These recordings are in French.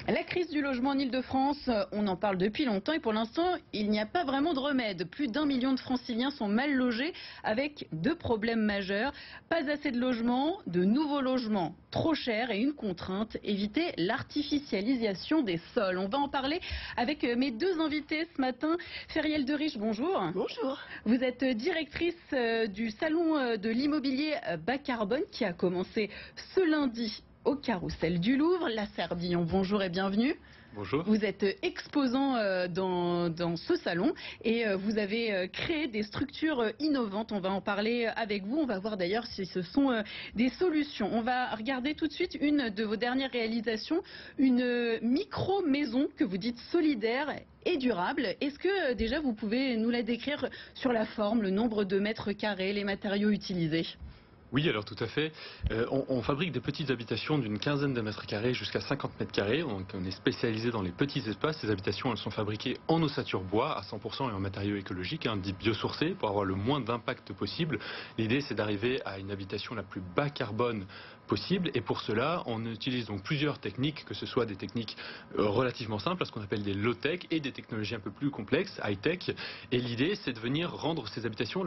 La crise du logement en Ile-de-France, on en parle depuis longtemps et pour l'instant, il n'y a pas vraiment de remède. Plus d'1 million de Franciliens sont mal logés avec deux problèmes majeurs. Pas assez de logements, de nouveaux logements trop chers et une contrainte, éviter l'artificialisation des sols. On va en parler avec mes deux invités ce matin. Feriel Deriche, bonjour. Bonjour. Vous êtes directrice du salon de l'immobilier bas carbone qui a commencé ce lundi au Carrousel du Louvre. La Sardillon, bonjour et bienvenue. Bonjour. Vous êtes exposant dans ce salon et vous avez créé des structures innovantes. On va en parler avec vous. On va voir d'ailleurs si ce sont des solutions. On va regarder tout de suite une de vos dernières réalisations, une micro-maison que vous dites solidaire et durable. Est-ce que déjà vous pouvez nous la décrire sur la forme, le nombre de mètres carrés, les matériaux utilisés ? Oui, alors tout à fait. On fabrique des petites habitations d'une quinzaine de mètres carrés jusqu'à 50 mètres carrés. On est spécialisé dans les petits espaces. Ces habitations, elles sont fabriquées en ossature bois à 100% et en matériaux écologiques, dit biosourcés, pour avoir le moins d'impact possible. L'idée, c'est d'arriver à une habitation la plus bas carbone possible. Et pour cela, on utilise donc plusieurs techniques, que ce soit des techniques relativement simples, ce qu'on appelle des low-tech, et des technologies un peu plus complexes, high-tech. Et l'idée, c'est de venir rendre ces habitations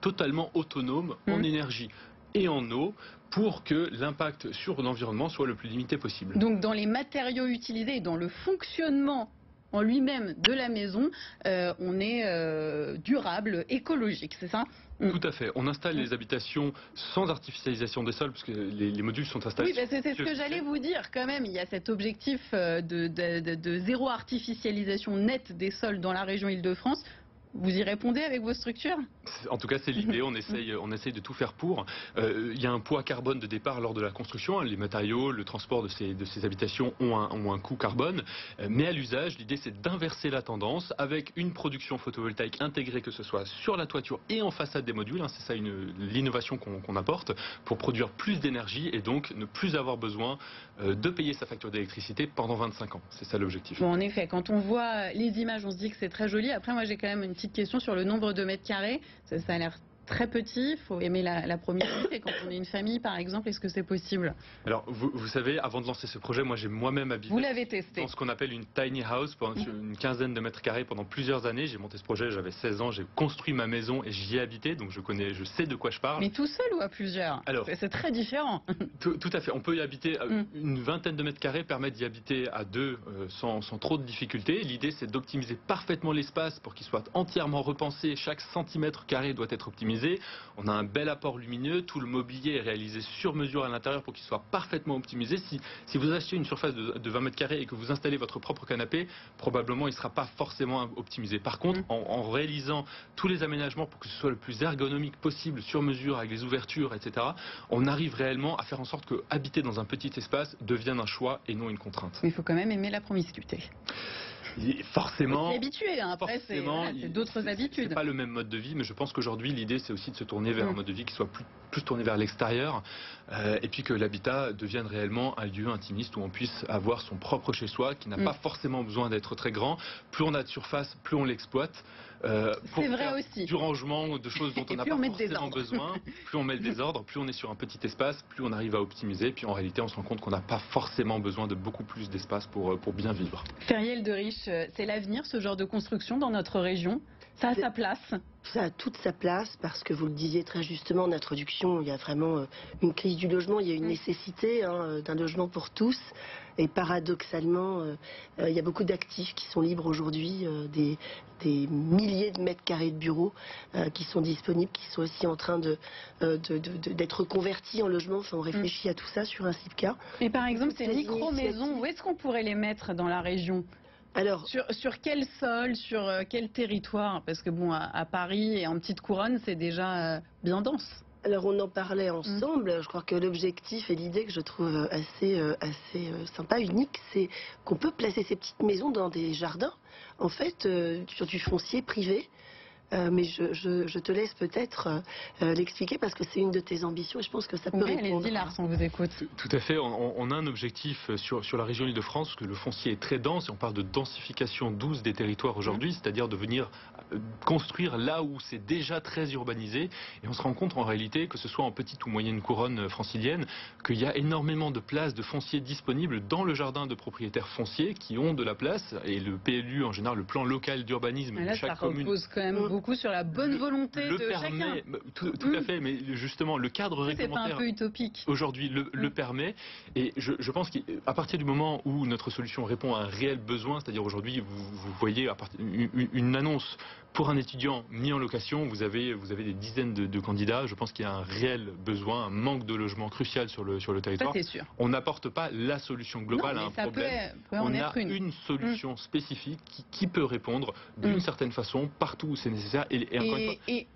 totalement autonomes en énergie et en eau pour que l'impact sur l'environnement soit le plus limité possible. Donc dans les matériaux utilisés et dans le fonctionnement en lui-même de la maison, on est durable, écologique, c'est ça ? Tout à fait. On installe les habitations sans artificialisation des sols, parce que les modules sont installés. Oui, c'est ce que j'allais vous dire quand même. Il y a cet objectif de zéro artificialisation nette des sols dans la région Île-de-France. Vous y répondez avec vos structures ? En tout cas, c'est l'idée. On essaye de tout faire pour. Il y a un poids carbone de départ lors de la construction. Les matériaux, le transport de ces habitations ont un coût carbone. Mais à l'usage, l'idée, c'est d'inverser la tendance avec une production photovoltaïque intégrée, que ce soit sur la toiture et en façade des modules. C'est ça l'innovation qu'on apporte pour produire plus d'énergie et donc ne plus avoir besoin de payer sa facture d'électricité pendant 25 ans. C'est ça l'objectif. Bon, en effet, quand on voit les images, on se dit que c'est très joli. Après, moi, j'ai quand même une petite question sur le nombre de mètres carrés. Ça a l'air très petit, il faut aimer la promiscuité. Quand on est une famille, par exemple, est-ce que c'est possible ? Alors, vous savez, avant de lancer ce projet, moi j'ai moi-même habité Vous l'avez testé dans ce qu'on appelle une tiny house, pendant une quinzaine de mètres carrés pendant plusieurs années. J'ai monté ce projet, j'avais 16 ans, j'ai construit ma maison et j'y ai habité, donc je sais de quoi je parle. Mais tout seul ou à plusieurs ? Alors, c'est très différent. Tout à fait, on peut y habiter, une vingtaine de mètres carrés permet d'y habiter à deux sans trop de difficultés. L'idée, c'est d'optimiser parfaitement l'espace pour qu'il soit entièrement repensé. Chaque centimètre carré doit être optimisé. On a un bel apport lumineux, tout le mobilier est réalisé sur mesure à l'intérieur pour qu'il soit parfaitement optimisé. Si vous achetez une surface de 20 mètres carrés et que vous installez votre propre canapé, probablement il ne sera pas forcément optimisé. Par contre, en réalisant tous les aménagements pour que ce soit le plus ergonomique possible, sur mesure, avec les ouvertures, etc., on arrive réellement à faire en sorte que habiter dans un petit espace devienne un choix et non une contrainte. Mais il faut quand même aimer la promiscuité. Forcément. On s'y habitué, après c'est d'autres habitudes. C'est pas le même mode de vie, mais je pense qu'aujourd'hui l'idée c'est aussi de se tourner vers un mode de vie qui soit plus tourné vers l'extérieur, et puis que l'habitat devienne réellement un lieu intimiste où on puisse avoir son propre chez-soi, qui n'a pas forcément besoin d'être très grand. Plus on a de surface, plus on l'exploite. C'est vrai aussi. Du rangement, de choses dont on n'a pas forcément besoin. Plus on met le désordre, plus on est sur un petit espace, plus on arrive à optimiser. Puis en réalité, on se rend compte qu'on n'a pas forcément besoin de beaucoup plus d'espace pour bien vivre. Feriel Deriche, c'est l'avenir, ce genre de construction dans notre région ? Ça a sa place ? Ça a toute sa place parce que vous le disiez très justement en introduction, il y a vraiment une crise du logement, il y a une nécessité d'un logement pour tous. Et paradoxalement, il y a beaucoup d'actifs qui sont libres aujourd'hui, des milliers de mètres carrés de bureaux qui sont disponibles, qui sont aussi en train d'être convertis en logements. Enfin, on réfléchit à tout ça sur un CIPCA. Et par exemple, ces micro-maisons, où est-ce qu'on pourrait les mettre dans la région ? Alors, sur quel sol, sur quel territoire ? Parce que bon, à Paris et en petite couronne, c'est déjà bien dense. Alors on en parlait ensemble, je crois que l'objectif et l'idée que je trouve assez sympa, unique, c'est qu'on peut placer ces petites maisons dans des jardins, en fait, sur du foncier privé. mais je te laisse peut-être l'expliquer parce que c'est une de tes ambitions et je pense que ça peut Oui, répondre. allez-y Lars, on vous écoute. Tout à fait, on a un objectif sur la région Île-de-France, parce que le foncier est très dense, et on parle de densification douce des territoires aujourd'hui, c'est-à-dire de venir construire là où c'est déjà très urbanisé, et on se rend compte en réalité, que ce soit en petite ou moyenne couronne francilienne, qu'il y a énormément de places de foncier disponibles dans le jardin de propriétaires fonciers qui ont de la place, et le PLU, en général, le plan local d'urbanisme Là, de chaque ça commune, repose quand même beaucoup sur la bonne volonté le de chacun. permet, tout à fait, mais justement, le cadre C'est pas réglementaire un peu utopique. aujourd'hui le permet, et je pense qu'à partir du moment où notre solution répond à un réel besoin, c'est-à-dire aujourd'hui vous voyez une annonce pour un étudiant mis en location, vous avez des dizaines de candidats, je pense qu'il y a un réel besoin, un manque de logement crucial sur le Ça territoire. c'est sûr. On n'apporte pas la solution globale Non, à mais un ça problème. peut en On être a une. une solution spécifique qui peut répondre d'une certaine façon partout où c'est nécessaire, et encore une fois,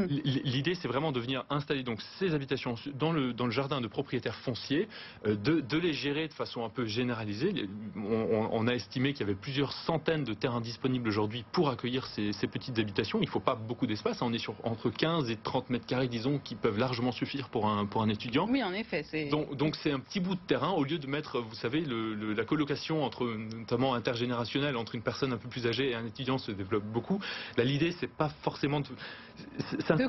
l'idée, c'est vraiment de venir installer donc ces habitations dans le jardin de propriétaires fonciers, de les gérer de façon un peu généralisée. On a estimé qu'il y avait plusieurs centaines de terrains disponibles aujourd'hui pour accueillir ces petites habitations. Il ne faut pas beaucoup d'espace. On est sur entre 15 et 30 mètres carrés, disons, qui peuvent largement suffire pour un étudiant. Oui, en effet. Donc c'est un petit bout de terrain, au lieu de mettre, vous savez, la colocation notamment intergénérationnelle entre une personne un peu plus âgée et un étudiant se développe beaucoup. Là, l'idée, c'est pas forcément de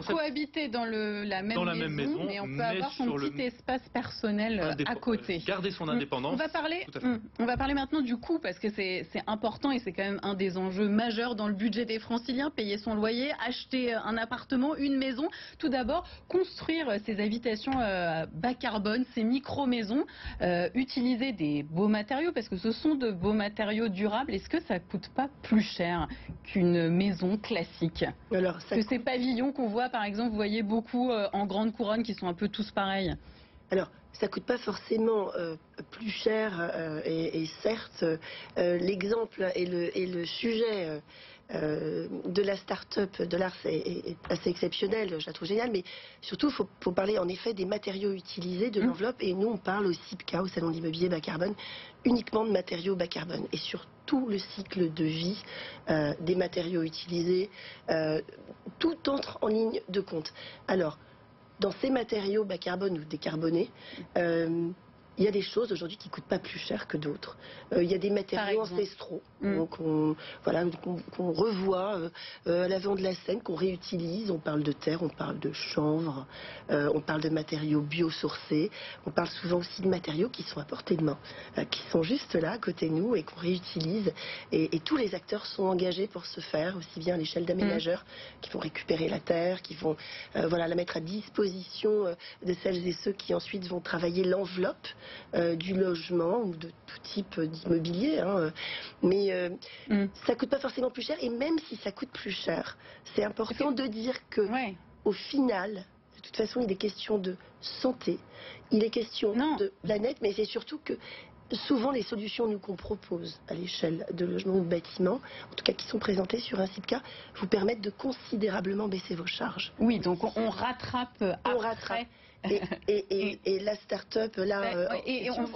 cohabiter dans la même maison, mais on peut avoir son petit espace personnel à côté. Garder son indépendance. On va parler maintenant du coût, parce que c'est important et c'est quand même un des enjeux majeurs dans le budget des Franciliens. Payer son loyer, acheter un appartement, une maison. Tout d'abord, construire ces habitations bas carbone, ces micro-maisons, utiliser des beaux matériaux, parce que ce sont de beaux matériaux durables. Est-ce que ça coûte pas plus cher qu'une maison classique? Alors, que ces pavillons qu'on voit, par exemple, vous voyez beaucoup en grande couronne, qui sont un peu tous pareils. Alors, ça coûte pas forcément plus cher, et certes, l'exemple et le sujet de la start-up de Lars est assez exceptionnel, je la trouve géniale, mais surtout, il faut parler en effet des matériaux utilisés, de l'enveloppe, et nous on parle au CIPCA, au Salon de l'immobilier bas carbone, uniquement de matériaux bas carbone, et sur tout le cycle de vie des matériaux utilisés, tout entre en ligne de compte. Alors, dans ces matériaux bas carbone ou décarbonés, il y a des choses aujourd'hui qui ne coûtent pas plus cher que d'autres. Il y a des matériaux ancestraux qu'on revoit à l'avant de la scène, qu'on réutilise. On parle de terre, on parle de chanvre, on parle de matériaux biosourcés. On parle souvent aussi de matériaux qui sont à portée de main, qui sont juste là à côté de nous et qu'on réutilise. Et tous les acteurs sont engagés pour ce faire, aussi bien à l'échelle d'aménageurs qui vont récupérer la terre, qui vont la mettre à disposition de celles et ceux qui ensuite vont travailler l'enveloppe du logement ou de tout type d'immobilier, mais ça coûte pas forcément plus cher, et même si ça coûte plus cher, c'est important de dire que au final, de toute façon, il est question de santé, il est question de planète, mais c'est surtout que souvent les solutions qu'on propose à l'échelle de logements ou de bâtiments, en tout cas qui sont présentées sur un CIPCA, vous permettent de considérablement baisser vos charges. Oui, donc on rattrape après. Et la start-up, là...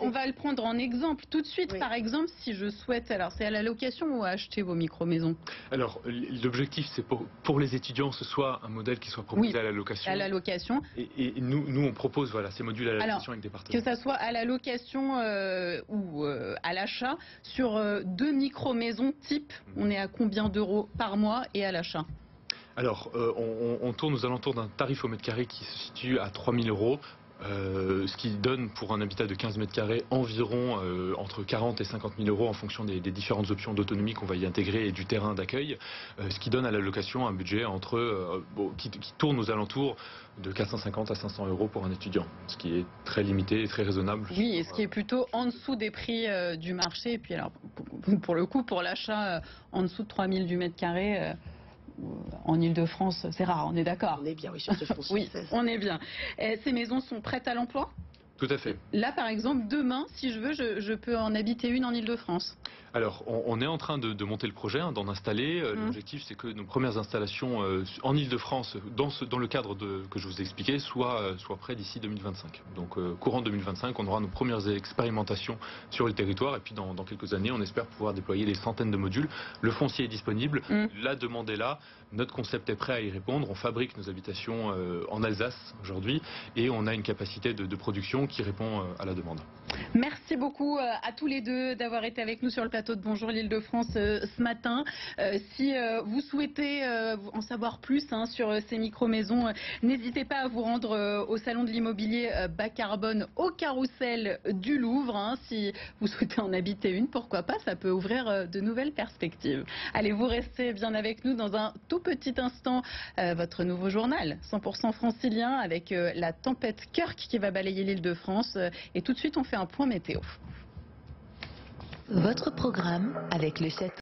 on va le prendre en exemple tout de suite. Par exemple, si je souhaite... Alors, c'est à la location ou à acheter vos micro-maisons? Alors, l'objectif, c'est pour les étudiants, ce soit un modèle qui soit proposé à la location. À la location. Et nous, on propose ces modules à la location avec des partenaires. Que ça soit à la location ou à l'achat, sur 2 micro-maisons type, on est à combien d'euros par mois et à l'achat? Alors, on tourne aux alentours d'un tarif au mètre carré qui se situe à 3 000 euros. Ce qui donne pour un habitat de 15 mètres carrés environ entre 40 et 50 000 euros en fonction des différentes options d'autonomie qu'on va y intégrer et du terrain d'accueil, ce qui donne à la location un budget qui tourne aux alentours de 450 à 500 euros pour un étudiant, ce qui est très limité et très raisonnable. Oui, et ce qui est plutôt en dessous des prix du marché, et puis alors pour le coup, pour l'achat en dessous de 3 000 du mètre carré, en Ile-de-France, c'est rare, on est d'accord? On est bien, oui, sur ce front. Oui, on est bien. Ces maisons sont prêtes à l'emploi? Tout à fait. Là, par exemple, demain, si je veux, je peux en habiter une en Ile-de-France. Alors, on est en train de monter le projet, d'en installer. L'objectif, c'est que nos premières installations en Ile-de-France, dans le cadre que je vous ai expliqué, soient prêtes d'ici 2025. Donc, courant 2025, on aura nos premières expérimentations sur le territoire. Et puis, dans quelques années, on espère pouvoir déployer des centaines de modules. Le foncier est disponible, la demande est là. Notre concept est prêt à y répondre. On fabrique nos habitations en Alsace aujourd'hui et on a une capacité de production qui répond à la demande. Merci beaucoup à tous les deux d'avoir été avec nous sur le plateau de Bonjour l'Île-de-France ce matin. Si vous souhaitez en savoir plus sur ces micro-maisons, n'hésitez pas à vous rendre au Salon de l'immobilier bas carbone au Carrousel du Louvre. Si vous souhaitez en habiter une, pourquoi pas, ça peut ouvrir de nouvelles perspectives. Allez, vous restez bien avec nous dans un tout petit instant. Votre nouveau journal 100% francilien avec la tempête Kirk qui va balayer l'Île-de-France. Et tout de suite, on fait un point météo. Votre programme avec le château